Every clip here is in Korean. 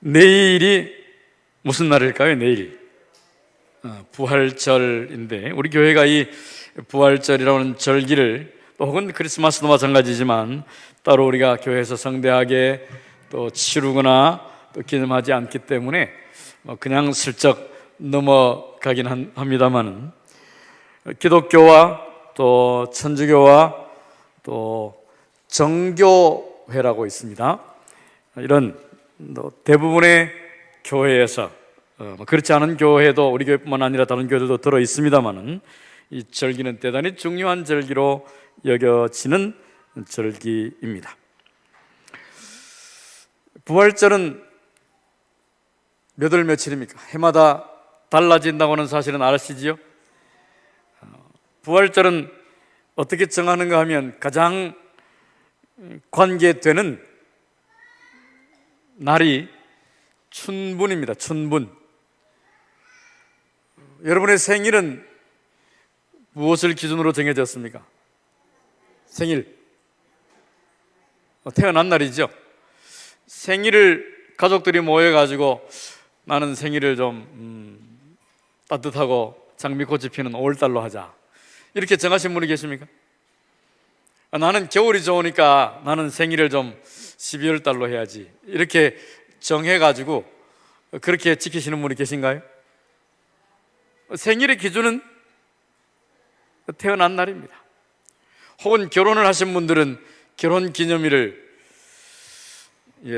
내일이 무슨 날일까요? 내일 부활절인데, 우리 교회가 이 부활절이라는 절기를, 또 혹은 크리스마스도 마찬가지지만 따로 우리가 교회에서 성대하게 또 치르거나 또 기념하지 않기 때문에 그냥 슬쩍 넘어가긴 합니다만, 기독교와 또 천주교와 또 정교회라고 있습니다. 이런 대부분의 교회에서, 그렇지 않은 교회도 우리 교회뿐만 아니라 다른 교회들도 들어 있습니다만은, 이 절기는 대단히 중요한 절기로 여겨지는 절기입니다. 부활절은 몇 월 며칠입니까? 해마다 달라진다고 하는 사실은 아시지요? 부활절은 어떻게 정하는가 하면 가장 관계되는 날이 춘분입니다. 춘분. 여러분의 생일은 무엇을 기준으로 정해졌습니까? 생일. 태어난 날이죠. 생일을 가족들이 모여가지고 나는 생일을 좀 따뜻하고 장미꽃이 피는 5월달로 하자, 이렇게 정하신 분이 계십니까? 나는 겨울이 좋으니까 나는 생일을 좀 12월달로 해야지, 이렇게 정해가지고 그렇게 지키시는 분이 계신가요? 생일의 기준은 태어난 날입니다. 혹은 결혼을 하신 분들은 결혼 기념일을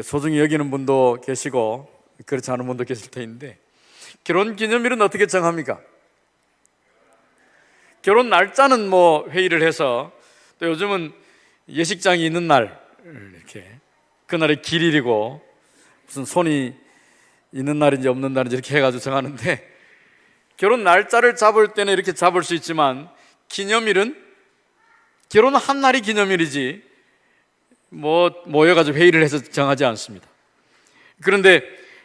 소중히 여기는 분도 계시고 그렇지 않은 분도 계실 터인데, 결혼 기념일은 어떻게 정합니까? 결혼 날짜는 회의를 해서, 또 요즘은 예식장이 있는 날, 이렇게 그날이 길일이고 무슨 손이 있는 날인지 없는 날인지 이렇게 해가지고 정하는데, 결혼 날짜를 잡을 때는 이렇게 잡을 수 있지만 기념일은 결혼한 날이 기념일이지 모여가지고 회의를 해서 정하지 않습니다. 그런데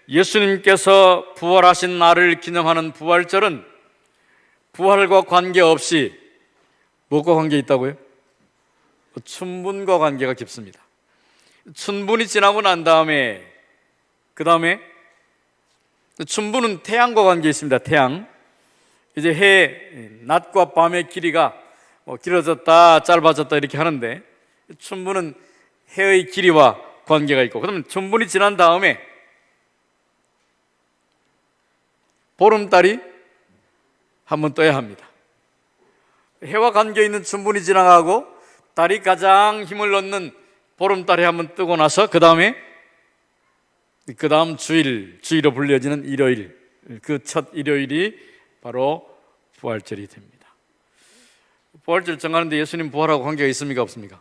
예수님께서 부활하신 날을 기념하는 부활절은 부활과 관계없이 무엇과 관계 있다고요? 춘분과 관계가 깊습니다. 춘분이 지나고 난 다음에, 그 다음에 춘분은 태양과 관계 있습니다. 태양. 이제 낮과 밤의 길이가 길어졌다 짧아졌다 이렇게 하는데, 춘분은 해의 길이와 관계가 있고, 그러면 춘분이 지난 다음에 보름달이 한번 떠야 합니다. 해와 관계 있는 춘분이 지나가고 달이 가장 힘을 얻는 보름달이 한번 뜨고 나서 그 다음 주일로 불려지는 일요일, 그 첫 일요일이 바로 부활절이 됩니다. 부활절 정하는데 예수님 부활하고 관계가 있습니까? 없습니까?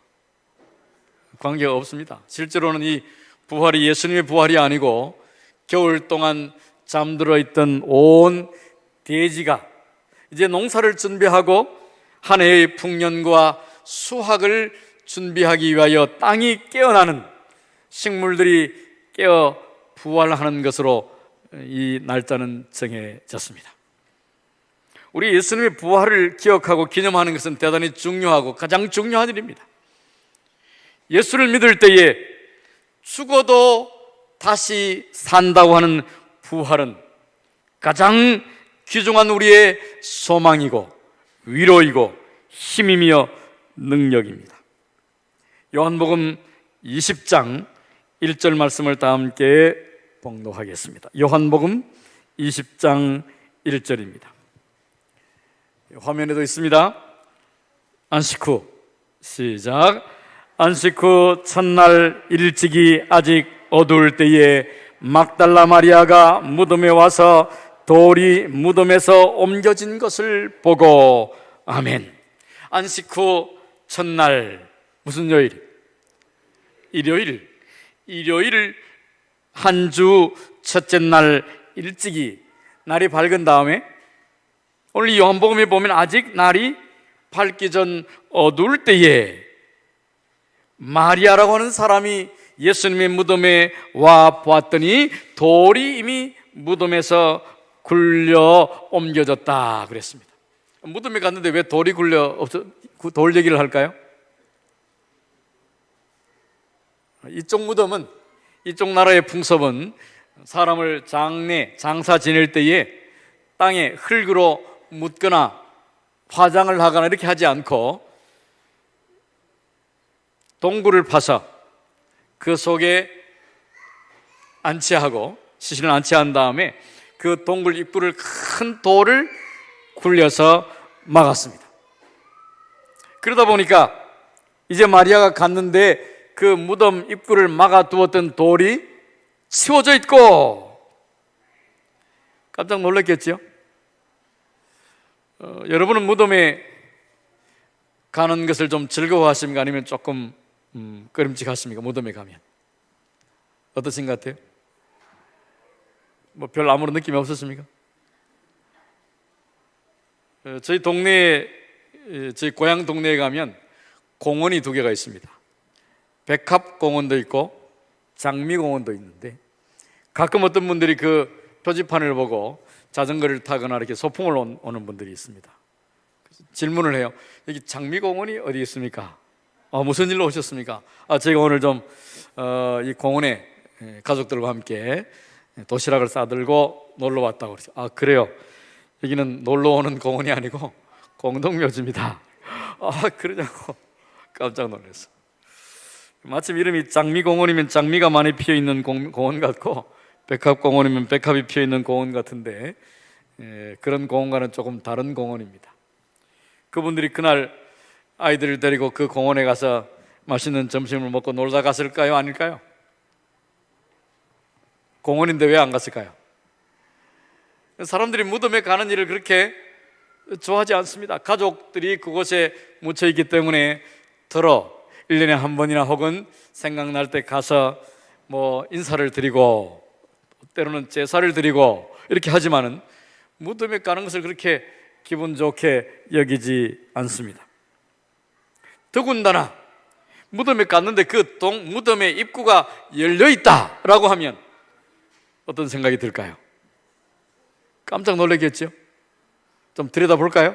관계가 없습니다. 실제로는 이 부활이 예수님의 부활이 아니고 겨울 동안 잠들어 있던 온 대지가 이제 농사를 준비하고 한 해의 풍년과 수확을 준비하기 위하여 땅이 깨어나는, 식물들이 깨어 부활하는 것으로 이 날짜는 정해졌습니다. 우리 예수님의 부활을 기억하고 기념하는 것은 대단히 중요하고 가장 중요한 일입니다. 예수를 믿을 때에 죽어도 다시 산다고 하는 부활은 가장 귀중한 우리의 소망이고 위로이고 힘이며 능력입니다. 요한복음 20장 1절 말씀을 다 함께 봉독하겠습니다. 요한복음 20장 1절입니다. 화면에도 있습니다. 안식 후 시작. 안식 후 첫날 일찍이 아직 어두울 때에 막달라 마리아가 무덤에 와서 돌이 무덤에서 옮겨진 것을 보고, 아멘. 안식 후 첫날, 무슨 요일? 일요일 한 주 첫째 날 일찍이, 날이 밝은 다음에, 오늘 이 요한복음에 보면 아직 날이 밝기 전 어두울 때에 마리아라고 하는 사람이 예수님의 무덤에 와 보았더니 돌이 이미 무덤에서 굴려 옮겨졌다 그랬습니다. 무덤에 갔는데 왜 돌이 돌 얘기를 할까요? 이쪽 무덤은, 이쪽 나라의 풍습은 사람을 장사 지낼 때에 땅에 흙으로 묻거나 화장을 하거나 이렇게 하지 않고 동굴을 파서 그 속에 안치하고 시신을 안치한 다음에 그 동굴 입구를 큰 돌을 굴려서 막았습니다. 그러다 보니까 이제 마리아가 갔는데 그 무덤 입구를 막아두었던 돌이 치워져 있고, 깜짝 놀랐겠죠? 여러분은 무덤에 가는 것을 좀 즐거워하십니까? 아니면 조금 꺼림칙하십니까? 무덤에 가면 어떠신 것 같아요? 뭐 별 아무런 느낌이 없었습니까? 저희 고향 동네에 가면 공원이 두 개가 있습니다. 백합공원도 있고 장미공원도 있는데, 가끔 어떤 분들이 그 표지판을 보고 자전거를 타거나 이렇게 소풍을 오는 분들이 있습니다. 질문을 해요. 여기 장미공원이 어디 있습니까? 무슨 일로 오셨습니까? 제가 오늘 좀 이 공원에 가족들과 함께 도시락을 싸들고 놀러 왔다고 그러죠. 그래요? 여기는 놀러 오는 공원이 아니고 공동묘지입니다. 그러냐고 깜짝 놀랐어. 마침 이름이 장미공원이면 장미가 많이 피어있는 공원 같고, 백합공원이면 백합이 피어있는 공원 같은데, 그런 공원과는 조금 다른 공원입니다. 그분들이 그날 아이들을 데리고 그 공원에 가서 맛있는 점심을 먹고 놀다 갔을까요? 아닐까요? 공원인데 왜 안 갔을까요? 사람들이 무덤에 가는 일을 그렇게 좋아하지 않습니다. 가족들이 그곳에 묻혀있기 때문에 1년에 한 번이나 혹은 생각날 때 가서 뭐 인사를 드리고 때로는 제사를 드리고 이렇게 하지만은 무덤에 가는 것을 그렇게 기분 좋게 여기지 않습니다. 더군다나 무덤에 갔는데 그 무덤의 입구가 열려있다라고 하면 어떤 생각이 들까요? 깜짝 놀라겠죠? 좀 들여다볼까요?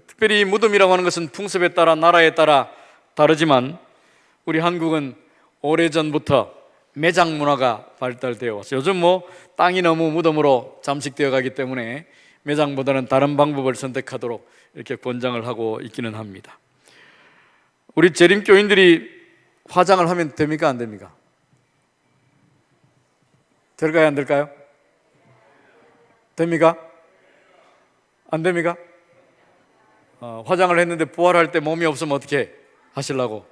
특별히 무덤이라고 하는 것은 풍습에 따라 나라에 따라 다르지만 우리 한국은 오래전부터 매장 문화가 발달되어 왔어요. 요즘 뭐 땅이 너무 무덤으로 잠식되어 가기 때문에 매장보다는 다른 방법을 선택하도록 이렇게 권장을 하고 있기는 합니다. 우리 재림교인들이 화장을 하면 됩니까? 안 됩니까? 될까요? 안 될까요? 됩니까? 안 됩니까? 화장을 했는데 부활할 때 몸이 없으면 어떻게 하시려고?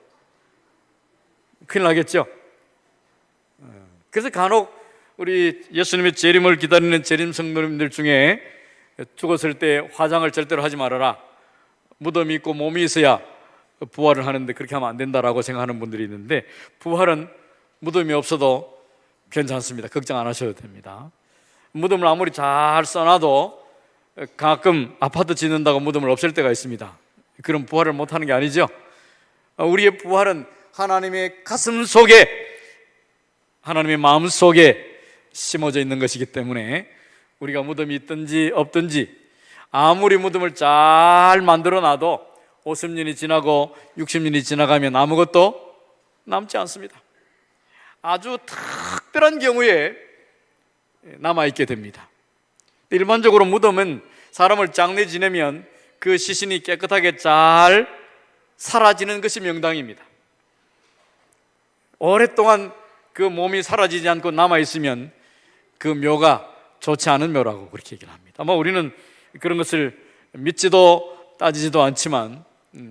큰일 나겠죠? 그래서 간혹 우리 예수님의 재림을 기다리는 재림 성도님들 중에 죽었을 때 화장을 절대로 하지 말아라, 무덤이 있고 몸이 있어야 부활을 하는데 그렇게 하면 안 된다라고 생각하는 분들이 있는데, 부활은 무덤이 없어도 괜찮습니다. 걱정 안 하셔도 됩니다. 무덤을 아무리 잘 써놔도 가끔 아파트 짓는다고 무덤을 없앨 때가 있습니다. 그럼 부활을 못하는 게 아니죠. 우리의 부활은 하나님의 가슴 속에, 하나님의 마음 속에 심어져 있는 것이기 때문에 우리가 무덤이 있든지 없든지 아무리 무덤을 잘 만들어 놔도 50년이 지나고 60년이 지나가면 아무것도 남지 않습니다. 아주 특별한 경우에 남아있게 됩니다. 일반적으로 무덤은 사람을 장례 지내면 그 시신이 깨끗하게 잘 사라지는 것이 명당입니다. 오랫동안 그 몸이 사라지지 않고 남아있으면 그 묘가 좋지 않은 묘라고 그렇게 얘기를 합니다. 아마 우리는 그런 것을 믿지도 따지지도 않지만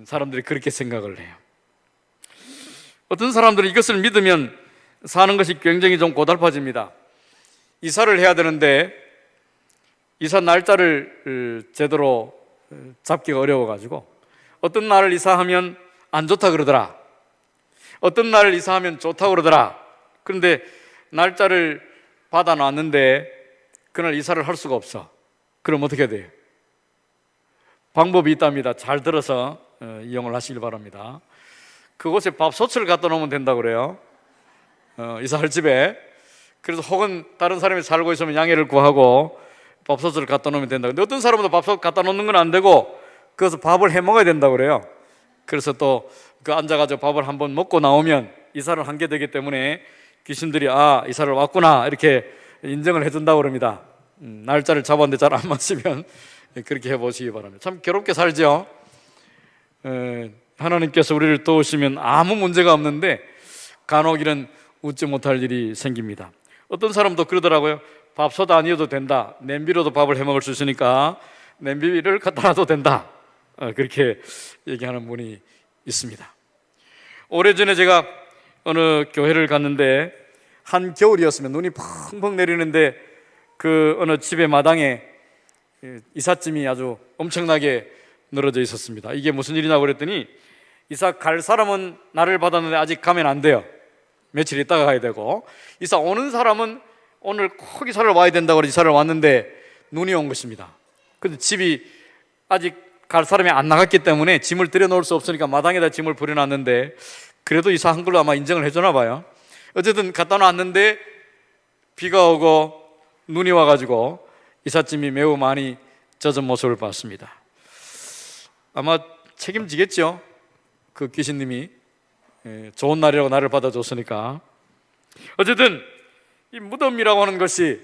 사람들이 그렇게 생각을 해요. 어떤 사람들은 이것을 믿으면 사는 것이 굉장히 좀 고달파집니다. 이사를 해야 되는데 이사 날짜를 제대로 잡기가 어려워가지고 어떤 날을 이사하면 안 좋다 그러더라, 어떤 날을 이사하면 좋다 그러더라. 그런데 날짜를 받아놨는데 그날 이사를 할 수가 없어. 그럼 어떻게 해야 돼요? 방법이 있답니다. 잘 들어서 이용을 하시길 바랍니다. 그곳에 밥솥을 갖다 놓으면 된다고 그래요. 이사할 집에. 그래서 혹은 다른 사람이 살고 있으면 양해를 구하고 밥솥을 갖다 놓으면 된다. 근데 어떤 사람은 밥솥 갖다 놓는 건 안 되고 거기서 밥을 해 먹어야 된다고 그래요. 그래서 또 그 앉아가지고 밥을 한번 먹고 나오면 이사를 한 게 되기 때문에 귀신들이 이사를 왔구나 이렇게 인정을 해준다고 그럽니다. 날짜를 잡았는데 잘 안 맞으면 그렇게 해보시기 바랍니다. 참 괴롭게 살죠. 하나님께서 우리를 도우시면 아무 문제가 없는데 간혹 이런 웃지 못할 일이 생깁니다. 어떤 사람도 그러더라고요. 밥솥 아니어도 된다, 냄비로도 밥을 해먹을 수 있으니까 냄비를 갖다 놔도 된다, 그렇게 얘기하는 분이 있습니다. 오래전에 제가 어느 교회를 갔는데 한겨울이었으면 눈이 펑펑 내리는데 그 어느 집의 마당에 이삿짐이 아주 엄청나게 늘어져 있었습니다. 이게 무슨 일이냐고 그랬더니 이사 갈 사람은 날을 받았는데 아직 가면 안 돼요. 며칠 있다가 가야 되고, 이사 오는 사람은 오늘 꼭 이사를 와야 된다고 해서 이사를 왔는데 눈이 온 것입니다. 근데 집이 아직 갈 사람이 안 나갔기 때문에 짐을 들여놓을 수 없으니까 마당에다 짐을 버려놨는데, 그래도 이사 한 걸로 아마 인정을 해주나 봐요. 어쨌든 갖다 놨는데 비가 오고 눈이 와가지고 이삿짐이 매우 많이 젖은 모습을 봤습니다. 아마 책임지겠죠. 그 귀신님이 좋은 날이라고 나를 받아줬으니까. 어쨌든 이 무덤이라고 하는 것이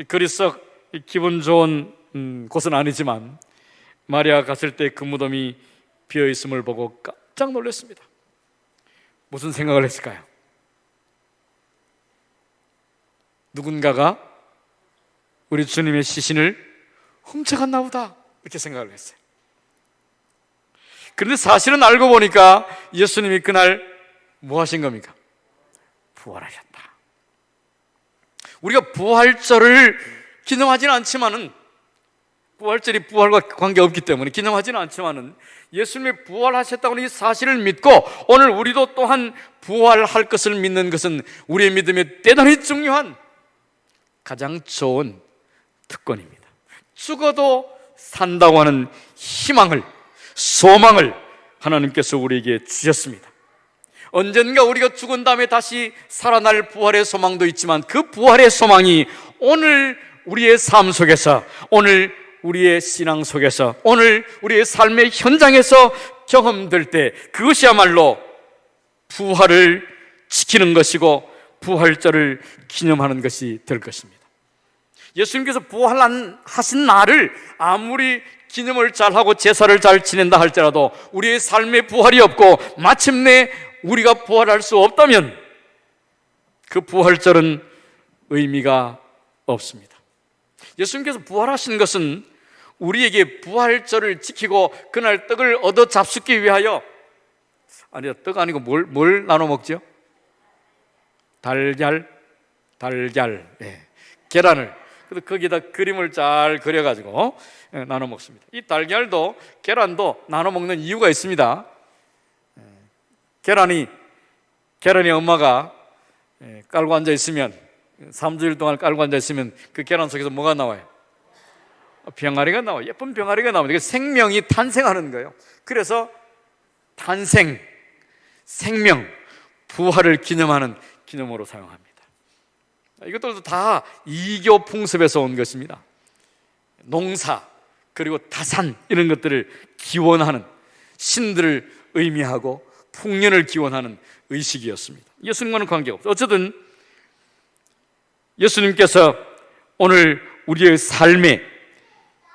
그리 썩 기분 좋은 곳은 아니지만 마리아가 갔을 때 그 무덤이 비어있음을 보고 깜짝 놀랐습니다. 무슨 생각을 했을까요? 누군가가 우리 주님의 시신을 훔쳐갔나 보다, 이렇게 생각을 했어요. 그런데 사실은 알고 보니까 예수님이 그날 뭐 하신 겁니까? 부활하셨다. 우리가 부활절을 기념하지는 않지만은, 부활절이 부활과 관계없기 때문에 기념하지는 않지만은, 예수님이 부활하셨다고 하는 이 사실을 믿고 오늘 우리도 또한 부활할 것을 믿는 것은 우리의 믿음에 대단히 중요한 가장 좋은 특권입니다. 죽어도 산다고 하는 희망을, 소망을 하나님께서 우리에게 주셨습니다. 언젠가 우리가 죽은 다음에 다시 살아날 부활의 소망도 있지만, 그 부활의 소망이 오늘 우리의 삶 속에서, 오늘 우리의 신앙 속에서, 오늘 우리의 삶의 현장에서 경험될 때 그것이야말로 부활을 지키는 것이고 부활절을 기념하는 것이 될 것입니다. 예수님께서 부활하신 날을 아무리 기념을 잘하고 제사를 잘 지낸다 할지라도 우리의 삶에 부활이 없고 마침내 우리가 부활할 수 없다면 그 부활절은 의미가 없습니다. 예수님께서 부활하신 것은 우리에게 부활절을 지키고 그날 떡을 얻어 잡수기 위하여, 떡 아니고 뭘 나눠 먹죠? 달걀, 계란을, 그래서 거기다 그림을 잘 그려가지고 나눠 먹습니다. 이 달걀도 계란도 나눠 먹는 이유가 있습니다. 계란이 엄마가 깔고 앉아 있으면, 3주일 동안 깔고 앉아 있으면 그 계란 속에서 뭐가 나와요? 병아리가 나와요. 예쁜 병아리가 나옵니다. 생명이 탄생하는 거예요. 그래서 탄생, 생명, 부활을 기념하는 기념으로 사용합니다. 이것들도 다 이교 풍습에서 온 것입니다. 농사, 그리고 다산, 이런 것들을 기원하는, 신들을 의미하고 풍년을 기원하는 의식이었습니다. 예수님과는 관계없어요. 어쨌든 예수님께서 오늘 우리의 삶에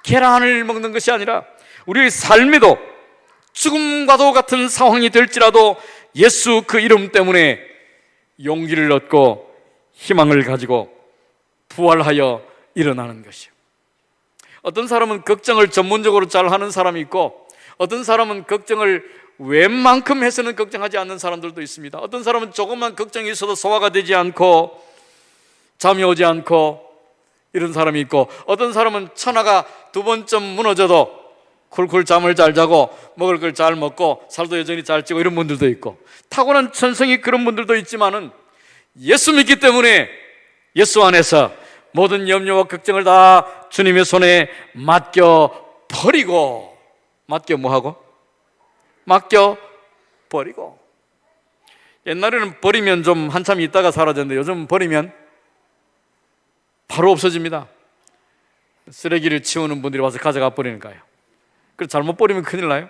계란을 먹는 것이 아니라 우리의 삶에도 죽음과도 같은 상황이 될지라도 예수 그 이름 때문에 용기를 얻고 희망을 가지고 부활하여 일어나는 것이요. 어떤 사람은 걱정을 전문적으로 잘 하는 사람이 있고, 어떤 사람은 걱정을 웬만큼 해서는 걱정하지 않는 사람들도 있습니다. 어떤 사람은 조금만 걱정이 있어도 소화가 되지 않고 잠이 오지 않고 이런 사람이 있고, 어떤 사람은 천하가 두 번쯤 무너져도 쿨쿨 잠을 잘 자고 먹을 걸 잘 먹고 살도 여전히 잘 찌고 이런 분들도 있고, 타고난 천성이 그런 분들도 있지만은 예수 믿기 때문에 예수 안에서 모든 염려와 걱정을 다 주님의 손에 맡겨 버리고, 맡겨 버리고. 옛날에는 버리면 좀 한참 있다가 사라졌는데 요즘은 버리면 바로 없어집니다. 쓰레기를 치우는 분들이 와서 가져가 버리는 거예요. 그래서 잘못 버리면 큰일 나요.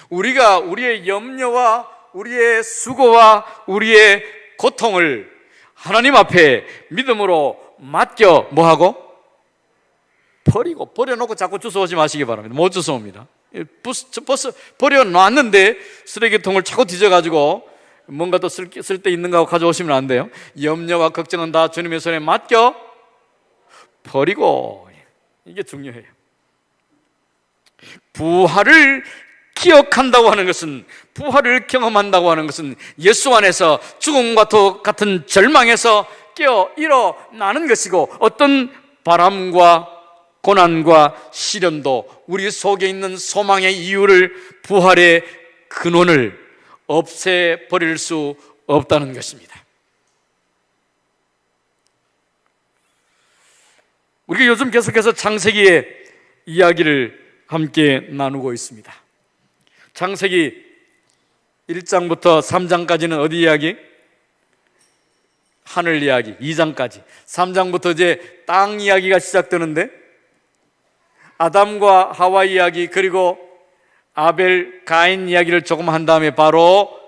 우리가 우리의 염려와 우리의 수고와 우리의 고통을 하나님 앞에 믿음으로 맡겨 뭐하고? 버려놓고 자꾸 주워오지 마시기 바랍니다. 못 주워옵니다. 버스 버려놨는데 쓰레기통을 차고 뒤져가지고 뭔가 또 쓸데 있는가 하고 가져오시면 안 돼요. 염려와 걱정은 다 주님의 손에 맡겨 버리고, 이게 중요해요. 부활을 기억한다고 하는 것은, 부활을 경험한다고 하는 것은 예수 안에서 죽음과 같은 절망에서 깨어 일어나는 것이고, 어떤 바람과 고난과 시련도 우리 속에 있는 소망의 이유를, 부활의 근원을 없애버릴 수 없다는 것입니다. 우리가 요즘 계속해서 창세기의 이야기를 함께 나누고 있습니다. 창세기 1장부터 3장까지는 어디 이야기? 하늘 이야기. 2장까지 3장부터 이제 땅 이야기가 시작되는데, 아담과 하와 이야기, 그리고 아벨, 가인 이야기를 조금 한 다음에 바로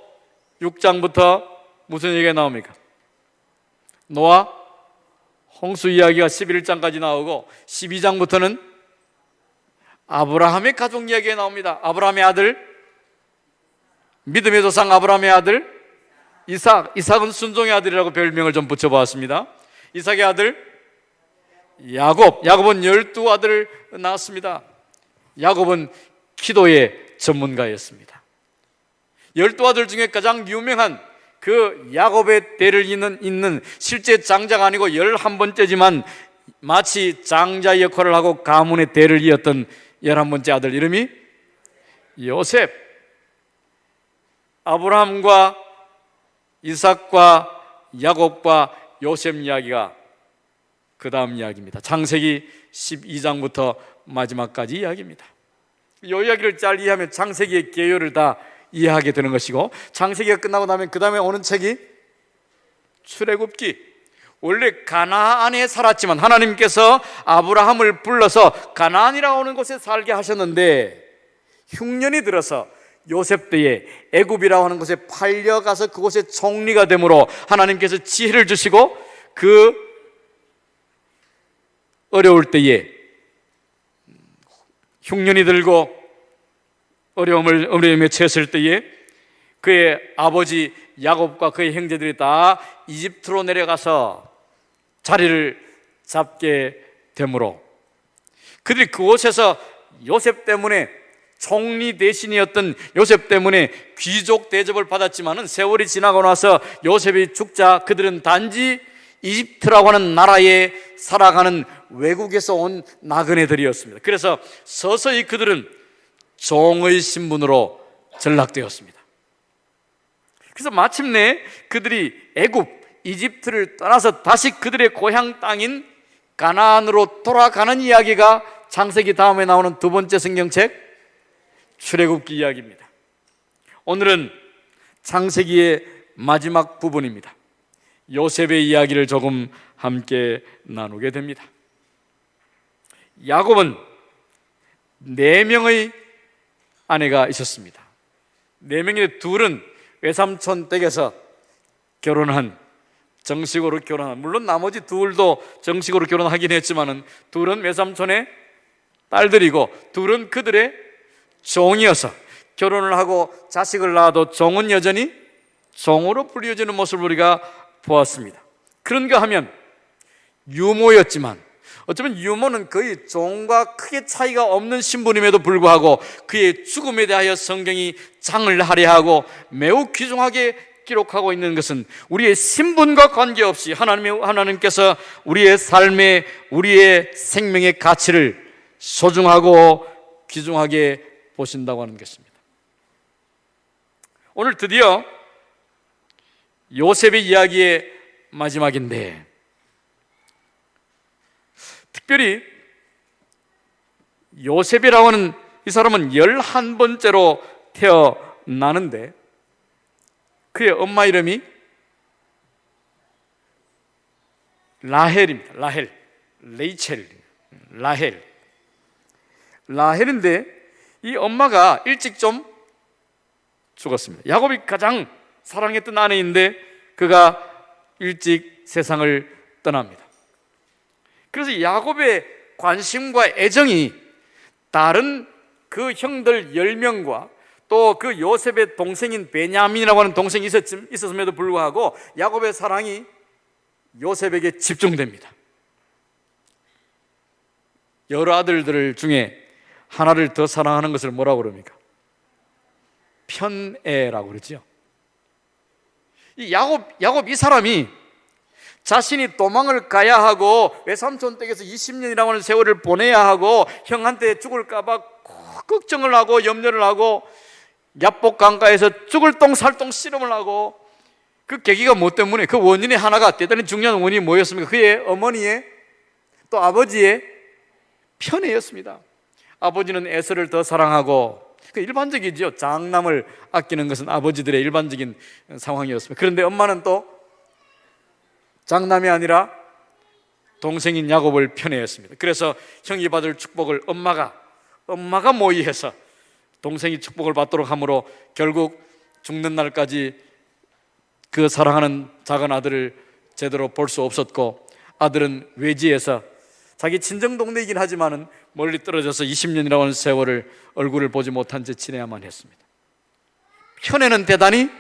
6장부터 무슨 얘기가 나옵니까? 노아, 홍수 이야기가 11장까지 나오고, 12장부터는 아브라함의 가족 이야기가 나옵니다. 아브라함의 아들, 믿음의 조상 아브라함의 아들 이삭은 순종의 아들이라고 별명을 좀 붙여보았습니다. 이삭의 아들 야곱은 12아들을 낳았습니다. 야곱은 기도의 전문가였습니다. 12아들 중에 가장 유명한 그 야곱의 대를 잇는 실제 장자가 아니고 11번째지만 마치 장자 역할을 하고 가문의 대를 이었던 11번째 아들 이름이 요셉. 아브라함과 이삭과 야곱과 요셉 이야기가 그 다음 이야기입니다. 창세기 12장부터 마지막까지 이야기입니다. 이 이야기를 잘 이해하면 창세기의 개요를 다 이해하게 되는 것이고, 창세기가 끝나고 나면 그 다음에 오는 책이 출애굽기. 원래 가나안에 살았지만 하나님께서 아브라함을 불러서 가나안이라고 하는 곳에 살게 하셨는데, 흉년이 들어서 요셉 때에 애굽이라고 하는 곳에 팔려가서 그곳에 총리가 되므로 하나님께서 지혜를 주시고, 그 어려울 때에, 흉년이 들고 어려움에 처했을 때에 그의 아버지 야곱과 그의 형제들이 다 이집트로 내려가서 자리를 잡게 되므로, 그들이 그곳에서 요셉 때문에, 총리 대신이었던 요셉 때문에 귀족 대접을 받았지만은 세월이 지나고 나서 요셉이 죽자 그들은 단지 이집트라고 하는 나라에 살아가는 외국에서 온 나그네들이었습니다. 그래서 서서히 그들은 종의 신분으로 전락되었습니다. 그래서 마침내 그들이 애굽, 이집트를 떠나서 다시 그들의 고향 땅인 가나안으로 돌아가는 이야기가 창세기 다음에 나오는 두 번째 성경책 출애굽기 이야기입니다. 오늘은 창세기의 마지막 부분입니다. 요셉의 이야기를 조금 함께 나누게 됩니다. 야곱은 4명의 아내가 있었습니다. 4명의 둘은 외삼촌 댁에서 정식으로 결혼한, 물론 나머지 둘도 정식으로 결혼하긴 했지만은 둘은 외삼촌의 딸들이고 둘은 그들의 종이어서 결혼을 하고 자식을 낳아도 종은 여전히 종으로 불려지는 모습을 우리가 보았습니다. 그런가 하면 유모였지만, 어쩌면 유모는 거의 종과 크게 차이가 없는 신분임에도 불구하고 그의 죽음에 대하여 성경이 장을 할애하고 매우 귀중하게 기록하고 있는 것은 우리의 신분과 관계없이 하나님께서 우리의 삶에, 우리의 생명의 가치를 소중하고 귀중하게 보신다고 하는 것입니다. 오늘 드디어 요셉의 이야기의 마지막인데, 특별히 요셉이라고 하는 이 사람은 11번째로 태어나는데 그의 엄마 이름이 라헬입니다. 라헬인데 이 엄마가 일찍 좀 죽었습니다. 야곱이 가장 사랑했던 아내인데 그가 일찍 세상을 떠납니다. 그래서 야곱의 관심과 애정이 다른 그 형들 10명과 또 그 요셉의 동생인 베냐민이라고 하는 동생이 있었음에도 불구하고 야곱의 사랑이 요셉에게 집중됩니다. 여러 아들들 중에 하나를 더 사랑하는 것을 뭐라고 그럽니까? 편애라고 그러죠. 이 야곱 이 사람이 자신이 도망을 가야 하고 외삼촌 댁에서 20년이라고 하는 세월을 보내야 하고 형한테 죽을까봐 걱정을 하고 염려를 하고 야복 강가에서 죽을 똥 살똥 씨름을 하고 그 계기가 뭐 때문에? 그 원인의 하나가 대단히 중요한 원인이 뭐였습니까? 그의 어머니의 또 아버지의 편애였습니다. 아버지는 에서를 더 사랑하고 일반적이죠. 장남을 아끼는 것은 아버지들의 일반적인 상황이었습니다. 그런데 엄마는 또 장남이 아니라 동생인 야곱을 편애했습니다. 그래서 형이 받을 축복을 엄마가 모의해서 동생이 축복을 받도록 함으로 결국 죽는 날까지 그 사랑하는 작은 아들을 제대로 볼 수 없었고 아들은 외지에서 자기 친정 동네이긴 하지만은 멀리 떨어져서 20년이라고 하는 세월을 얼굴을 보지 못한 채 지내야만 했습니다. 편애는 대단히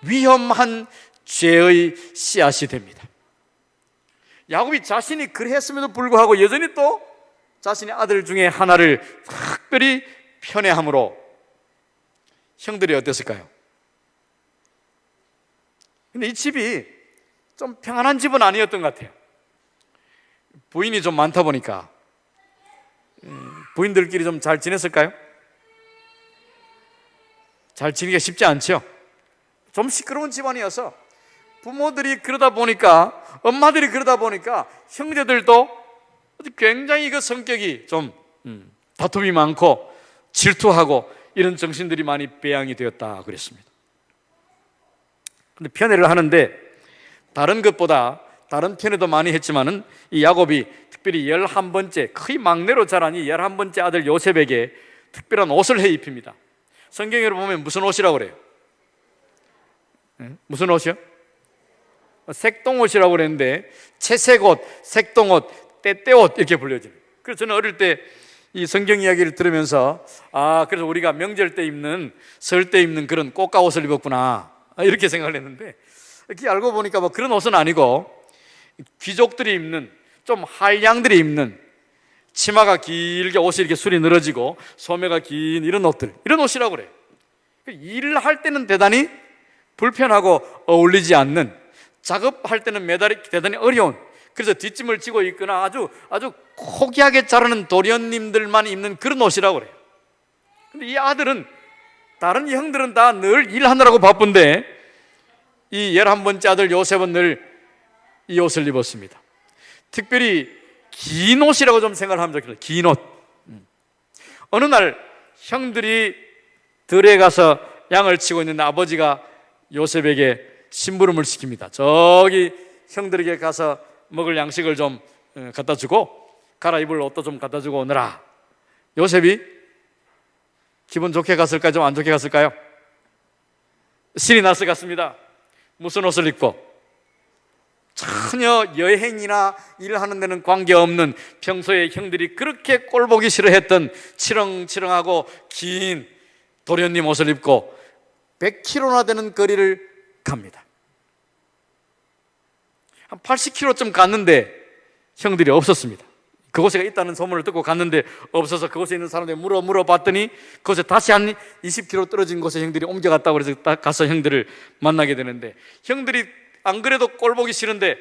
위험한 죄의 씨앗이 됩니다. 야곱이 자신이 그랬음에도 불구하고 여전히 또 자신의 아들 중에 하나를 특별히 편애함으로 형들이 어땠을까요? 근데 이 집이 좀 평안한 집은 아니었던 것 같아요. 부인이 좀 많다 보니까 부인들끼리 좀 잘 지냈을까요? 잘 지내기가 쉽지 않죠. 좀 시끄러운 집안이어서 부모들이 그러다 보니까 엄마들이 그러다 보니까 형제들도 굉장히 그 성격이 좀 다툼이 많고 질투하고 이런 정신들이 많이 배양이 되었다 그랬습니다. 근데 편애를 하는데 다른 것보다 다른 편애도 많이 했지만은 이 야곱이 특별히 11번째 거의 막내로 자란 이 11번째 아들 요셉에게 특별한 옷을 해 입힙니다. 성경에 보면 무슨 옷이라고 그래요? 무슨 옷이요? 색동옷이라고 그랬는데 채색옷, 색동옷, 때때옷 이렇게 불려져요. 그래서 저는 어릴 때 이 성경 이야기를 들으면서 그래서 우리가 명절 때 입는 설 때 입는 그런 꽃가옷을 입었구나 이렇게 생각을 했는데 이렇게 알고 보니까 뭐 그런 옷은 아니고 귀족들이 입는 좀 한량들이 입는 치마가 길게 옷이 이렇게 술이 늘어지고 소매가 긴 이런 옷들 이런 옷이라고 그래요. 일을 할 때는 대단히 불편하고 어울리지 않는 작업할 때는 매달이 대단히 어려운 그래서 뒷짐을 지고 있거나 아주 호기하게 자라는 도련님들만 입는 그런 옷이라고 그래요. 근데 이 아들은 다른 형들은 다 늘 일하느라고 바쁜데 이 11번째 아들 요셉은 늘 이 옷을 입었습니다. 특별히 긴 옷이라고 좀 생각을 하면 좋겠어요. 긴 옷. 어느 날 형들이 들에 가서 양을 치고 있는데 아버지가 요셉에게 심부름을 시킵니다. 저기 형들에게 가서 먹을 양식을 좀 갖다 주고 갈아입을 옷도 좀 갖다 주고 오너라. 요셉이 기분 좋게 갔을까요? 좀 안 좋게 갔을까요? 신이 났을 것 같습니다. 무슨 옷을 입고 전혀 여행이나 일하는 데는 관계없는 평소에 형들이 그렇게 꼴보기 싫어했던 치렁치렁하고 긴 도련님 옷을 입고 100km나 되는 거리를 갑니다. 한 80km쯤 갔는데 형들이 없었습니다. 그곳에 있다는 소문을 듣고 갔는데 없어서 그곳에 있는 사람들이 물어봤더니 그곳에 다시 한 20km 떨어진 곳에 형들이 옮겨갔다고 그래서 딱 가서 형들을 만나게 되는데 형들이 안 그래도 꼴 보기 싫은데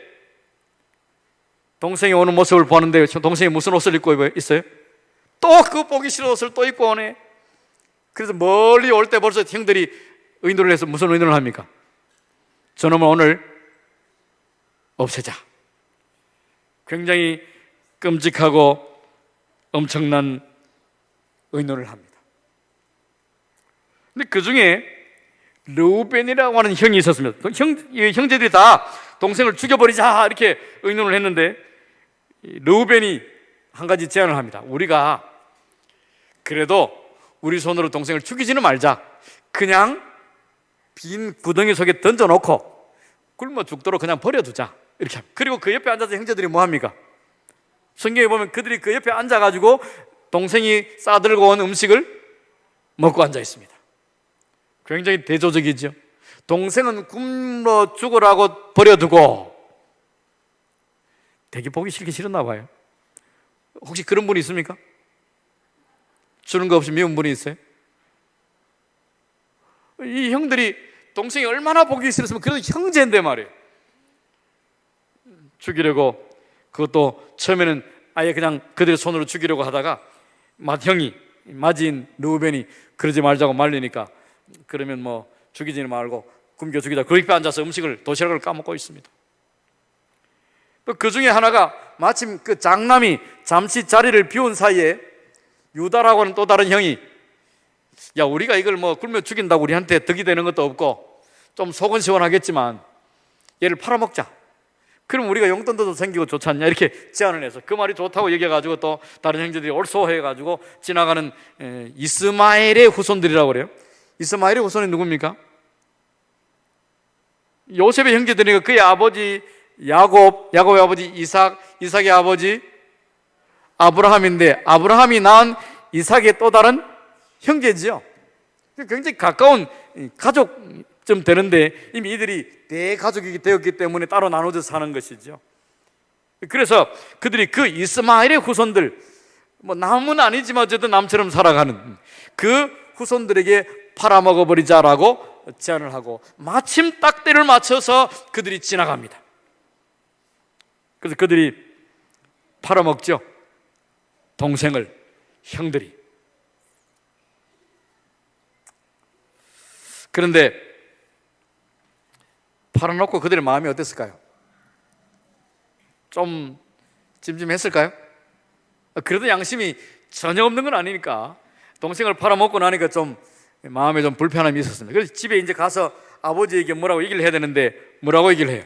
동생이 오는 모습을 보는데 동생이 무슨 옷을 입고 있어요? 또 그 보기 싫은 옷을 또 입고 오네. 그래서 멀리 올 때 벌써 형들이 의논을 해서 무슨 의논을 합니까? 저놈을 오늘 없애자. 굉장히 끔찍하고 엄청난 의논을 합니다. 근데 그 중에 르우벤이라고 하는 형이 있었습니다. 형제들이 다 동생을 죽여버리자 이렇게 의논을 했는데 르우벤이 한 가지 제안을 합니다. 우리가 그래도 우리 손으로 동생을 죽이지는 말자. 그냥 빈 구덩이 속에 던져놓고 굶어 죽도록 그냥 버려두자, 이렇게 합니다. 그리고 그 옆에 앉아서 형제들이 뭐 합니까? 성경에 보면 그들이 그 옆에 앉아가지고 동생이 싸들고 온 음식을 먹고 앉아 있습니다. 굉장히 대조적이죠. 동생은 굶어 죽으라고 버려두고, 되게 보기 싫었나 봐요. 혹시 그런 분이 있습니까? 주는 거 없이 미운 분이 있어요? 이 형들이 동생이 얼마나 보기 싫었으면, 그래도 형제인데 말이에요. 죽이려고, 그것도 처음에는 아예 그냥 그들의 손으로 죽이려고 하다가 형이 맏인 르우벤이 그러지 말자고 말리니까, 그러면 뭐 죽이지는 말고 굶겨 죽이자, 그 옆에 앉아서 음식을, 도시락을 까먹고 있습니다. 또 그 중에 하나가 마침 그 장남이 잠시 자리를 비운 사이에 유다라고 하는 또 다른 형이, 야, 우리가 이걸 뭐 굶겨 죽인다고 우리한테 덕이 되는 것도 없고 좀 속은 시원하겠지만 얘를 팔아먹자, 그럼 우리가 용돈도 생기고 좋지 않냐, 이렇게 제안을 해서 그 말이 좋다고 얘기해가지고 또 다른 형제들이 옳소해가지고 지나가는 이스마엘의 후손들이라고 그래요. 이스마엘의 후손이 누굽니까? 요셉의 형제들이니까 그의 아버지 야곱의 아버지 이삭의 아버지 아브라함인데, 아브라함이 낳은 이삭의 또 다른 형제지요. 굉장히 가까운 가족 좀 되는데 이미 이들이 대가족이 되었기 때문에 따로 나눠져 사는 것이죠. 그래서 그들이 그 이스마엘의 후손들, 뭐 남은 아니지만 어쨌든 남처럼 살아가는 그 후손들에게 팔아먹어버리자라고 제안을 하고, 마침 딱 때를 맞춰서 그들이 지나갑니다. 그래서 그들이 팔아먹죠. 동생을, 형들이. 그런데 팔아놓고 그들의 마음이 어땠을까요? 좀 찜찜했을까요? 그래도 양심이 전혀 없는 건 아니니까, 동생을 팔아먹고 나니까 좀 마음에 좀 불편함이 있었습니다. 그래서 집에 이제 가서 아버지에게 뭐라고 얘기를 해야 되는데, 뭐라고 얘기를 해요?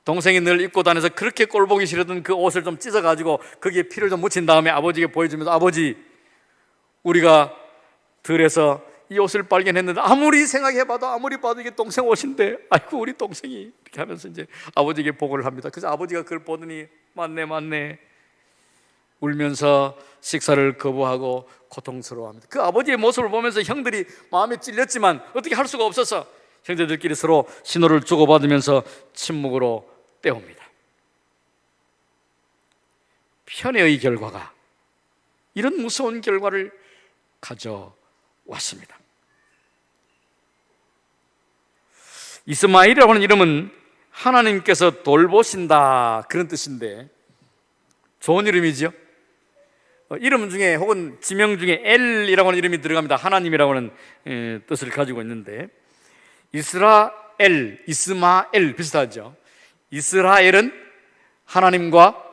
동생이 늘 입고 다녀서 그렇게 꼴보기 싫었던 그 옷을 좀 찢어가지고 거기에 피를 좀 묻힌 다음에 아버지에게 보여주면서, 아버지, 우리가 들에서 이 옷을 발견했는데 아무리 생각해봐도, 아무리 봐도 이게 동생 옷인데, 아이고 우리 동생이, 이렇게 하면서 이제 아버지에게 보고를 합니다. 그래서 아버지가 그걸 보더니 맞네 울면서 식사를 거부하고 고통스러워합니다. 그 아버지의 모습을 보면서 형들이 마음에 찔렸지만 어떻게 할 수가 없어서 형제들끼리 서로 신호를 주고받으면서 침묵으로 때웁니다. 편애의 결과가 이런 무서운 결과를 가져왔습니다. 이스마엘이라고 하는 이름은 하나님께서 돌보신다, 그런 뜻인데 좋은 이름이죠. 이름 중에 혹은 지명 중에 엘이라고 하는 이름이 들어갑니다. 하나님이라고 하는 뜻을 가지고 있는데, 이스라엘, 이스마엘 비슷하죠. 이스라엘은 하나님과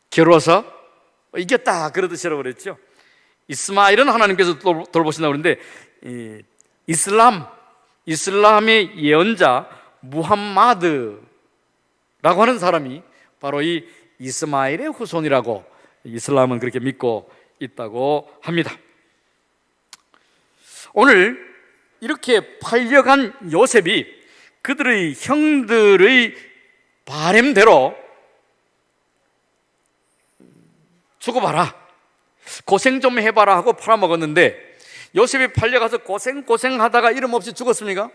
겨루어서 이겼다, 그런 뜻이라고 그랬죠. 이스마엘은 하나님께서 돌보신다고 그러는데, 이슬람의 예언자 무함마드라고 하는 사람이 바로 이 이스마엘의 후손이라고 이슬람은 그렇게 믿고 있다고 합니다. 오늘 이렇게 팔려간 요셉이 그들의 형들의 바램대로 죽어봐라, 고생 좀 해봐라 하고 팔아먹었는데, 요셉이 팔려가서 고생하다가 이름 없이 죽었습니까?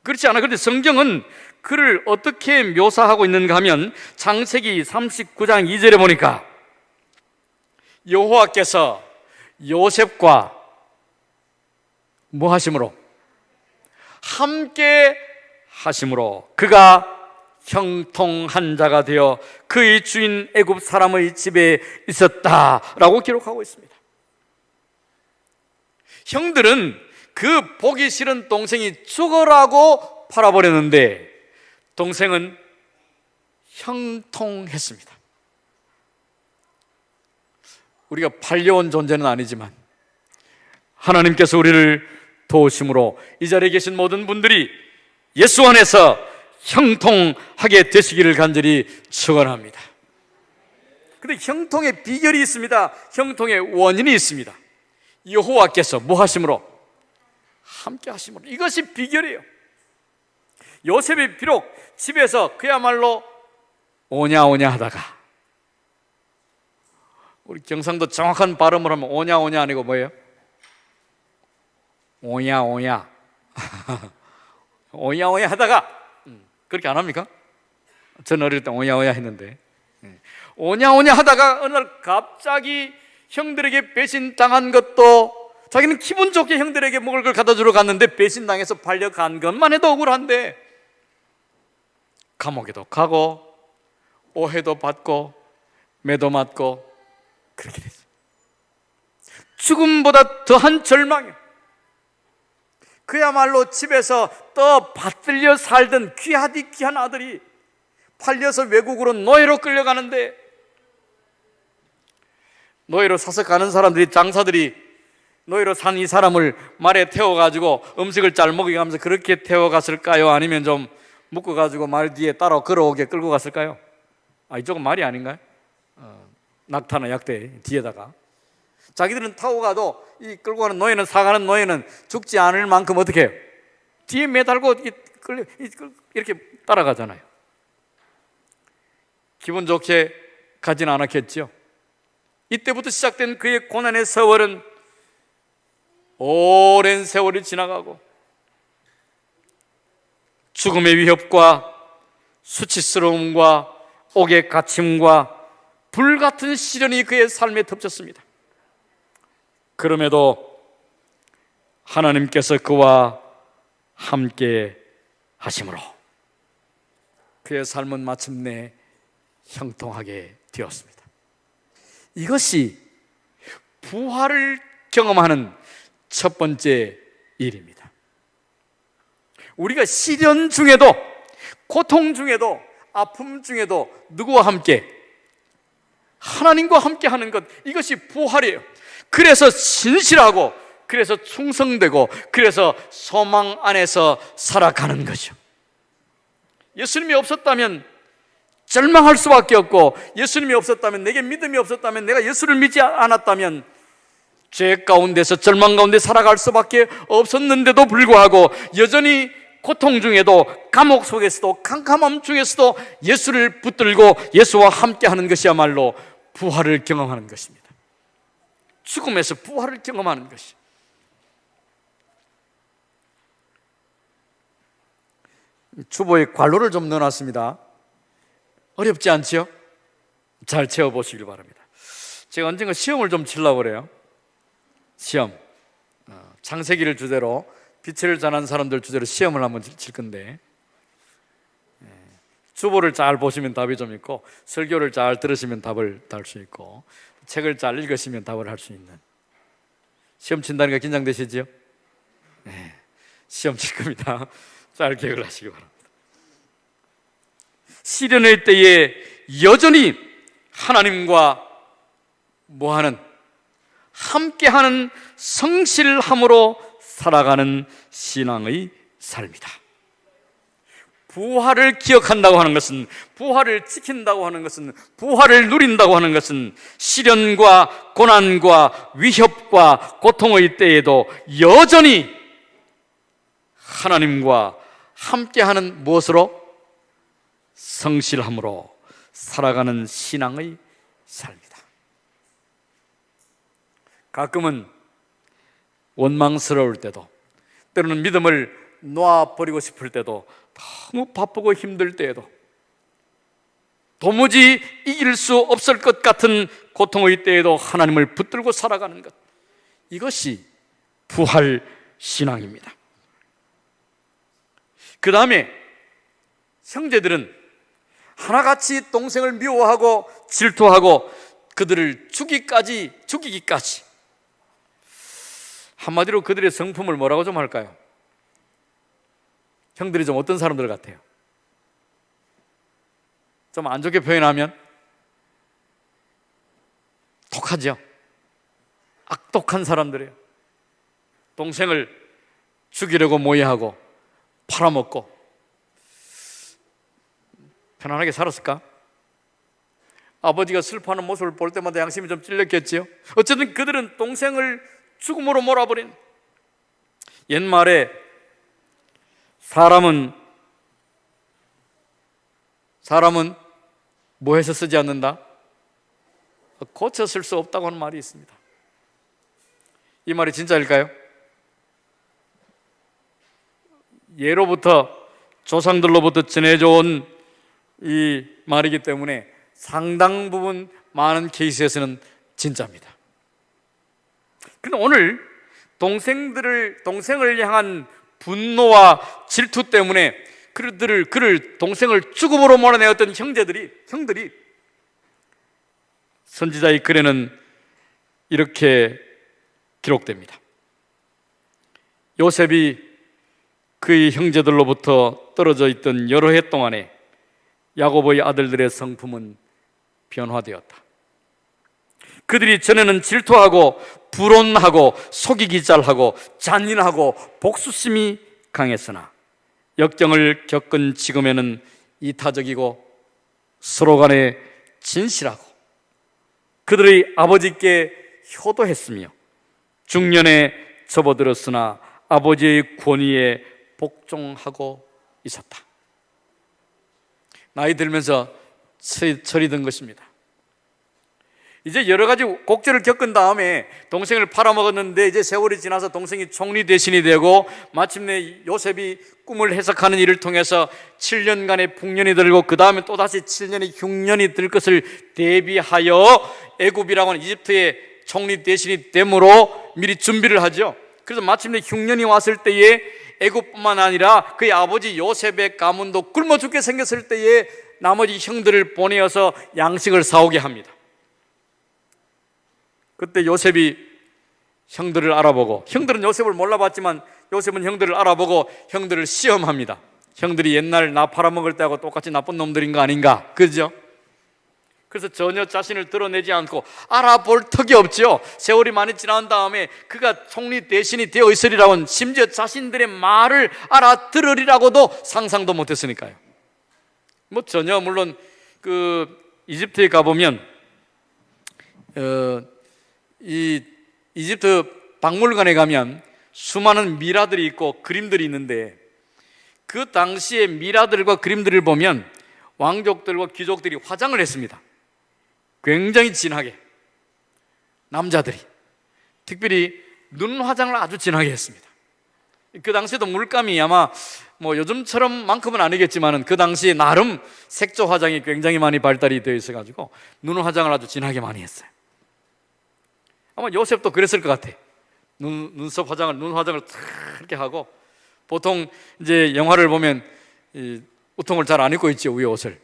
그렇지 않아요. 그런데 성경은 그를 어떻게 묘사하고 있는가 하면 창세기 39장 2절에 보니까 여호와께서 요셉과 뭐 하심으로? 함께 하심으로 그가 형통한 자가 되어 그의 주인 애굽 사람의 집에 있었다라고 기록하고 있습니다. 형들은 그 보기 싫은 동생이 죽어라고 팔아버렸는데 동생은 형통했습니다. 우리가 팔려온 존재는 아니지만 하나님께서 우리를 도우심으로 이 자리에 계신 모든 분들이 예수 안에서 형통하게 되시기를 간절히 축원합니다. 그런데 형통의 비결이 있습니다. 형통의 원인이 있습니다. 여호와께서 뭐 하심으로? 함께 하심으로. 이것이 비결이에요. 요셉이 비록 집에서 그야말로 오냐오냐 하다가, 우리 경상도 정확한 발음을 하면 오냐오냐 아니고 뭐예요? 오냐오냐 오냐오냐 하다가, 그렇게 안 합니까? 저는 어릴 때 오냐오냐 했는데, 오냐오냐 하다가 어느 날 갑자기 형들에게 배신당한 것도, 자기는 기분 좋게 형들에게 먹을 걸 갖다 주러 갔는데 배신당해서 팔려간 것만 해도 억울한데 감옥에도 가고 오해도 받고 매도 맞고 그렇게 됐어요. 죽음보다 더한 절망이에요. 그야말로 집에서 떠 받들려 살던 귀하디 귀한 아들이 팔려서 외국으로 노예로 끌려가는데, 노예로 사서 가는 사람들이, 장사들이 노예로 산 이 사람을 말에 태워가지고 음식을 잘 먹여가면서 그렇게 태워갔을까요? 아니면 좀 묶어가지고 말 뒤에 따라 걸어오게 끌고 갔을까요? 이쪽은 말이 아닌가요? 낙타나 약대 뒤에다가 자기들은 타고 가도 이 끌고 가는 노예는, 사가는 노예는 죽지 않을 만큼 어떻게 해요? 뒤에 매달고 이렇게 따라가잖아요. 기분 좋게 가진 않았겠죠. 이때부터 시작된 그의 고난의 세월은 오랜 세월이 지나가고 죽음의 위협과 수치스러움과 옥의 갇힘과 불같은 시련이 그의 삶에 덮쳤습니다. 그럼에도 하나님께서 그와 함께 하심으로 그의 삶은 마침내 형통하게 되었습니다. 이것이 부활을 경험하는 첫 번째 일입니다. 우리가 시련 중에도, 고통 중에도, 아픔 중에도 누구와 함께? 하나님과 함께 하는 것, 이것이 부활이에요. 그래서 신실하고, 그래서 충성되고, 그래서 소망 안에서 살아가는 것이요. 예수님이 없었다면 절망할 수밖에 없고, 예수님이 없었다면, 내게 믿음이 없었다면, 내가 예수를 믿지 않았다면 죄 가운데서 절망 가운데 살아갈 수밖에 없었는데도 불구하고 여전히 고통 중에도, 감옥 속에서도, 캄캄함 중에서도 예수를 붙들고 예수와 함께하는 것이야말로 부활을 경험하는 것입니다. 죽음에서 부활을 경험하는 것이. 주보에 관로를 좀 넣어놨습니다. 어렵지 않지요? 잘 채워보시길 바랍니다. 제가 언젠가 시험을 좀 치려고 그래요. 시험, 창세기를 주제로, 빛을 전한 사람들 주제로 시험을 한번 칠 건데, 주보를 잘 보시면 답이 좀 있고, 설교를 잘 들으시면 답을 달 수 있고, 책을 잘 읽으시면 답을 할 수 있는. 시험 친다니까 긴장되시죠? 네, 시험 칠 겁니다. 잘 기억을 하시기 바랍니다. 시련의 때에 여전히 하나님과 뭐하는? 함께하는 성실함으로 살아가는 신앙의 삶이다. 부활을 기억한다고 하는 것은, 부활을 지킨다고 하는 것은, 부활을 누린다고 하는 것은 시련과 고난과 위협과 고통의 때에도 여전히 하나님과 함께하는 무엇으로? 성실함으로 살아가는 신앙의 삶이다. 가끔은 원망스러울 때도, 때로는 믿음을 놓아버리고 싶을 때도, 너무 바쁘고 힘들 때에도, 도무지 이길 수 없을 것 같은 고통의 때에도 하나님을 붙들고 살아가는 것, 이것이 부활 신앙입니다. 그 다음에 형제들은 하나같이 동생을 미워하고 질투하고 그들을 죽이기까지, 한마디로 그들의 성품을 뭐라고 좀 할까요? 형들이 좀 어떤 사람들 같아요? 좀 안 좋게 표현하면 독하죠? 악독한 사람들이에요. 동생을 죽이려고 모의하고 팔아먹고. 편안하게 살았을까? 아버지가 슬퍼하는 모습을 볼 때마다 양심이 좀 찔렸겠지요? 어쨌든 그들은 동생을 죽음으로 몰아버린. 옛말에 사람은 뭐 해서 쓰지 않는다? 고쳐 쓸 수 없다고 하는 말이 있습니다. 이 말이 진짜일까요? 예로부터 조상들로부터 전해져 온 이 말이기 때문에 상당 부분 많은 케이스에서는 진짜입니다. 그런데 오늘 동생을 향한 분노와 질투 때문에 동생을 죽음으로 몰아내었던 형들이 선지자의 글에는 이렇게 기록됩니다. 요셉이 그의 형제들로부터 떨어져 있던 여러 해 동안에 야곱의 아들들의 성품은 변화되었다. 그들이 전에는 질투하고 불온하고 속이기 잘하고 잔인하고 복수심이 강했으나 역경을 겪은 지금에는 이타적이고 서로 간에 진실하고 그들의 아버지께 효도했으며 중년에 접어들었으나 아버지의 권위에 복종하고 있었다. 나이 들면서 철이 든 것입니다. 이제 여러 가지 곡절을 겪은 다음에 동생을 팔아먹었는데 이제 세월이 지나서 동생이 총리 대신이 되고 마침내 요셉이 꿈을 해석하는 일을 통해서 7년간의 풍년이 들고 그 다음에 또다시 7년의 흉년이 들 것을 대비하여 애굽이라고 하는 이집트의 총리 대신이 됨으로 미리 준비를 하죠. 그래서 마침내 흉년이 왔을 때에 애굽뿐만 아니라 그의 아버지 요셉의 가문도 굶어 죽게 생겼을 때에 나머지 형들을 보내어서 양식을 사오게 합니다. 그때 요셉이 형들을 알아보고, 형들은 요셉을 몰라봤지만 요셉은 형들을 알아보고 형들을 시험합니다. 형들이 옛날 나 팔아먹을 때하고 똑같이 나쁜 놈들인 거 아닌가, 그죠? 그래서 전혀 자신을 드러내지 않고 알아볼 턱이 없죠. 세월이 많이 지난 다음에 그가 총리 대신이 되어 있으리라고는 심지어 자신들의 말을 알아들으리라고도 상상도 못했으니까요. 뭐 전혀 물론 그 이집트에 가보면 이 이집트 박물관에 가면 수많은 미라들이 있고 그림들이 있는데 그 당시의 미라들과 그림들을 보면 왕족들과 귀족들이 화장을 했습니다. 굉장히 진하게 남자들이 특별히 눈 화장을 아주 진하게 했습니다. 그 당시에도 물감이 아마 뭐 요즘처럼만큼은 아니겠지만은 그 당시에 나름 색조 화장이 굉장히 많이 발달이 되어 있어가지고 눈 화장을 아주 진하게 많이 했어요. 아마 요셉도 그랬을 것 같아. 눈 화장을 이렇게 하고 보통 이제 영화를 보면 우통을 잘 안 입고 있죠, 위에 옷을.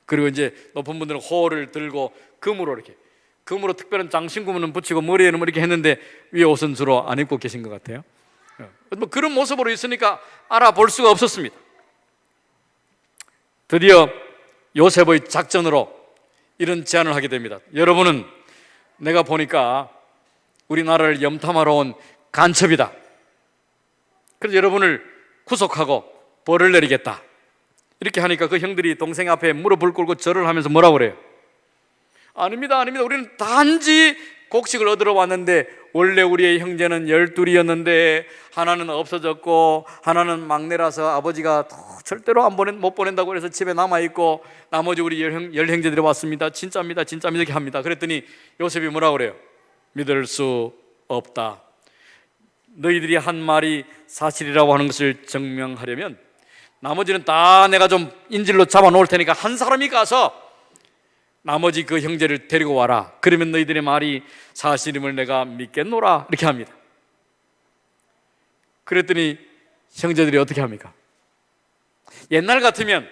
그리고 이제 높은 분들은 호를 들고 금으로 특별한 장신구문은 붙이고 머리에는 이렇게 했는데 위에 옷은 주로 안 입고 계신 것 같아요. 뭐 그런 모습으로 있으니까 알아볼 수가 없었습니다. 드디어 요셉의 작전으로 이런 제안을 하게 됩니다. 여러분은 내가 보니까 우리나라를 염탐하러 온 간첩이다. 그래서 여러분을 구속하고 벌을 내리겠다. 이렇게 하니까 그 형들이 동생 앞에 무릎을 꿇고 절을 하면서 뭐라고 그래요? 아닙니다. 우리는 단지 곡식을 얻으러 왔는데 원래 우리의 형제는 12이었는데 하나는 없어졌고 하나는 막내라서 아버지가 절대로 못 보낸다고 해서 집에 남아있고 나머지 우리 열 형제들이 왔습니다. 진짜입니다. 이렇게 합니다. 그랬더니 요셉이 뭐라고 그래요? 믿을 수 없다. 너희들이 한 말이 사실이라고 하는 것을 증명하려면 나머지는 다 내가 좀 인질로 잡아놓을 테니까 한 사람이 가서 나머지 그 형제를 데리고 와라. 그러면 너희들의 말이 사실임을 내가 믿겠노라. 이렇게 합니다. 그랬더니 형제들이 어떻게 합니까? 옛날 같으면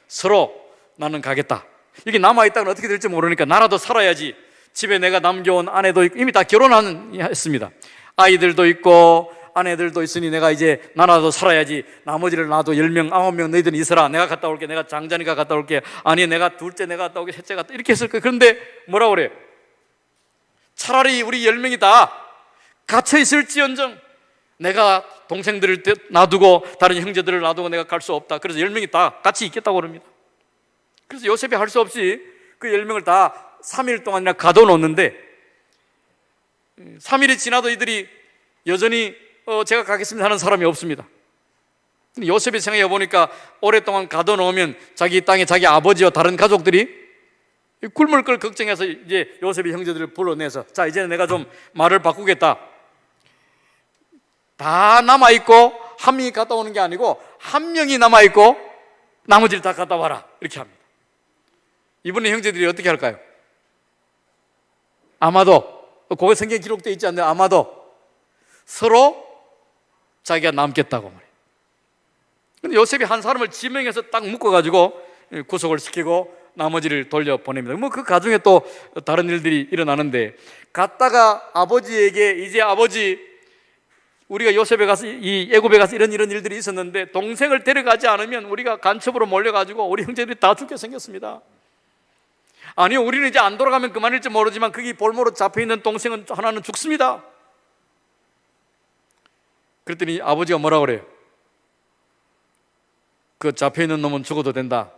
서로 나는 가겠다. 이게 남아있다면 어떻게 될지 모르니까 나라도 살아야지. 집에 내가 남겨온 아내도 있고 이미 다 결혼했습니다. 아이들도 있고 아내들도 있으니 내가 이제 나라도 살아야지. 나머지를 놔도 10명, 9명 너희들은 있어라. 내가 갔다 올게. 내가 장자니까 갔다 올게. 아니 내가 둘째 내가 갔다 올게. 셋째 갔다 이렇게 했을 거예요. 그런데 뭐라고 그래요? 차라리 우리 10명이 다 갇혀있을지언정 내가 동생들을 놔두고 다른 형제들을 놔두고 내가 갈 수 없다. 그래서 10명이 다 같이 있겠다고 그럽니다. 그래서 요셉이 할 수 없이 그 10명을 다 3일 동안이나 가둬놓는데 3일이 지나도 이들이 여전히 제가 가겠습니다 하는 사람이 없습니다. 요셉이 생각해 보니까 오랫동안 가둬놓으면 자기 땅에 자기 아버지와 다른 가족들이 굶을 걸 걱정해서 이제 요셉이 형제들을 불러내서 자, 이제는 내가 좀 말을 바꾸겠다. 다 남아있고 한 명이 갔다 오는 게 아니고 한 명이 남아있고 나머지를 다 갔다 와라, 이렇게 합니다. 이번에 형제들이 어떻게 할까요? 아마도, 거기 성경에 기록되어 있지 않나요? 아마도 서로 자기가 남겠다고 말해요. 근데 요셉이 한 사람을 지명해서 딱 묶어가지고 구속을 시키고 나머지를 돌려보냅니다. 뭐 그 가중에 또 다른 일들이 일어나는데, 갔다가 아버지에게 이제 아버지, 우리가 요셉에 가서 이 애굽에 가서 이런 일들이 있었는데 동생을 데려가지 않으면 우리가 간첩으로 몰려가지고 우리 형제들이 다 죽게 생겼습니다. 아니요, 우리는 이제 안 돌아가면 그만일지 모르지만 거기 볼모로 잡혀있는 동생은 하나는 죽습니다. 그랬더니 아버지가 뭐라고 그래요? 그 잡혀있는 놈은 죽어도 된다.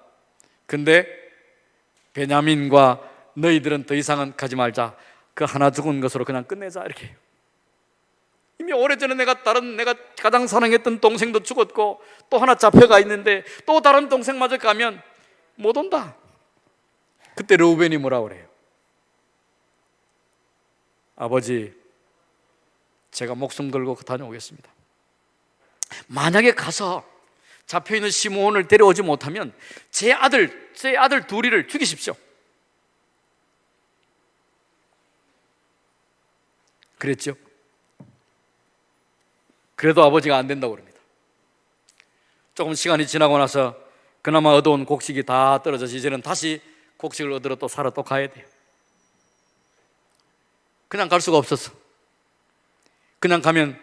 근데 베냐민과 너희들은 더 이상은 가지 말자. 그 하나 죽은 것으로 그냥 끝내자, 이렇게 해요. 이미 오래전에 내가 가장 사랑했던 동생도 죽었고 또 하나 잡혀가 있는데 또 다른 동생마저 가면 못 온다. 그때 르우벤이 뭐라고 그래요? 아버지, 제가 목숨 걸고 다녀오겠습니다. 만약에 가서 잡혀있는 시므온을 데려오지 못하면 제 아들 둘이를 죽이십시오. 그랬죠. 그래도 아버지가 안 된다고 그럽니다. 조금 시간이 지나고 나서 그나마 얻어온 곡식이 다 떨어져서 이제는 다시 곡식을 얻으러 또 사러 또 가야 돼요. 그냥 갈 수가 없었어. 그냥 가면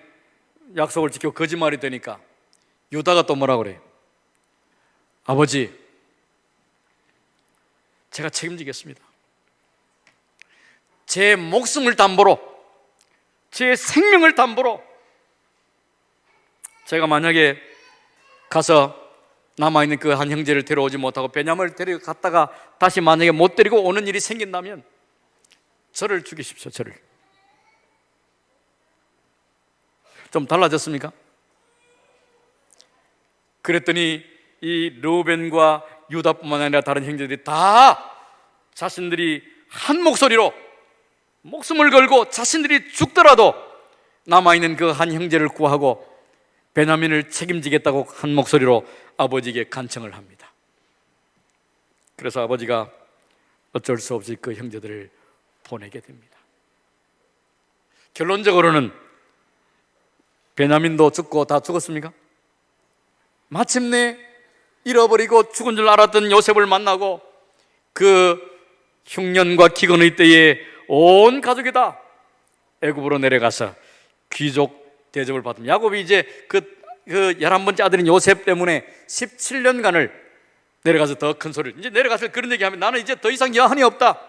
약속을 지키고 거짓말이 되니까 유다가 또 뭐라 그래요? 아버지, 제가 책임지겠습니다. 제 목숨을 담보로, 제 생명을 담보로 제가 만약에 가서 남아있는 그 한 형제를 데려오지 못하고 베냐민을 데려갔다가 다시 만약에 못 데리고 오는 일이 생긴다면 저를 죽이십시오. 저를. 좀 달라졌습니까? 그랬더니 이 르우벤과 유다뿐만 아니라 다른 형제들이 다 자신들이 한 목소리로 목숨을 걸고 자신들이 죽더라도 남아있는 그 한 형제를 구하고 베냐민을 책임지겠다고 한 목소리로 아버지에게 간청을 합니다. 그래서 아버지가 어쩔 수 없이 그 형제들을 보내게 됩니다. 결론적으로는 베냐민도 죽고 다 죽었습니까? 마침내 잃어버리고 죽은 줄 알았던 요셉을 만나고 그 흉년과 기근의 때에 온 가족이 다 애굽으로 내려가서 귀족 대접을 받습니다. 야곱이 이제 그 11번째 아들인 요셉 때문에 17년간을 내려가서 더 큰 소리를, 이제 내려가서 그런 얘기하면 나는 이제 더 이상 여한이 없다.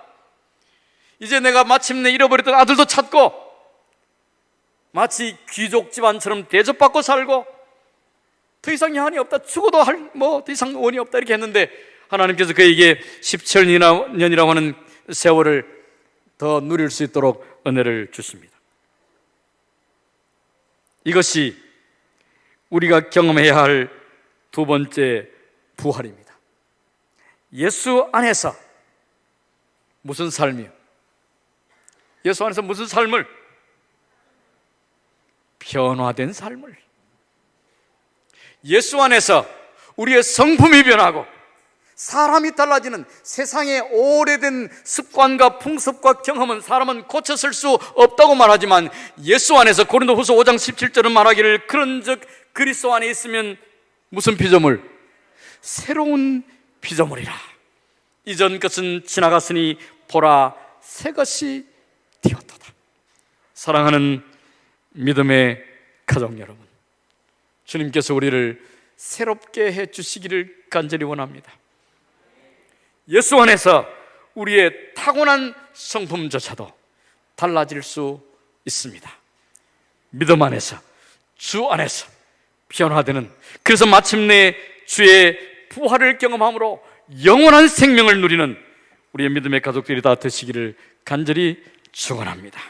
이제 내가 마침내 잃어버렸던 아들도 찾고 마치 귀족 집안처럼 대접받고 살고 더 이상 여한이 없다. 죽어도 더 이상 원이 없다. 이렇게 했는데 하나님께서 그에게 17년이라고 하는 세월을 더 누릴 수 있도록 은혜를 주십니다. 이것이 우리가 경험해야 할 두 번째 부활입니다. 예수 안에서 무슨 삶이요? 예수 안에서 무슨 삶을? 변화된 삶을. 예수 안에서 우리의 성품이 변하고 사람이 달라지는 세상의 오래된 습관과 풍습과 경험은 사람은 고쳤을 수 없다고 말하지만 예수 안에서 고린도후서 5장 17절은 말하기를 그런즉 그리스도 안에 있으면 무슨 피조물? 새로운 피조물이라. 이전 것은 지나갔으니 보라 새 것이 되었도다. 사랑하는 믿음의 가족 여러분, 주님께서 우리를 새롭게 해주시기를 간절히 원합니다. 예수 안에서 우리의 타고난 성품조차도 달라질 수 있습니다. 믿음 안에서, 주 안에서 변화되는, 그래서 마침내 주의 부활을 경험함으로 영원한 생명을 누리는 우리의 믿음의 가족들이 다 되시기를 간절히 축원합니다.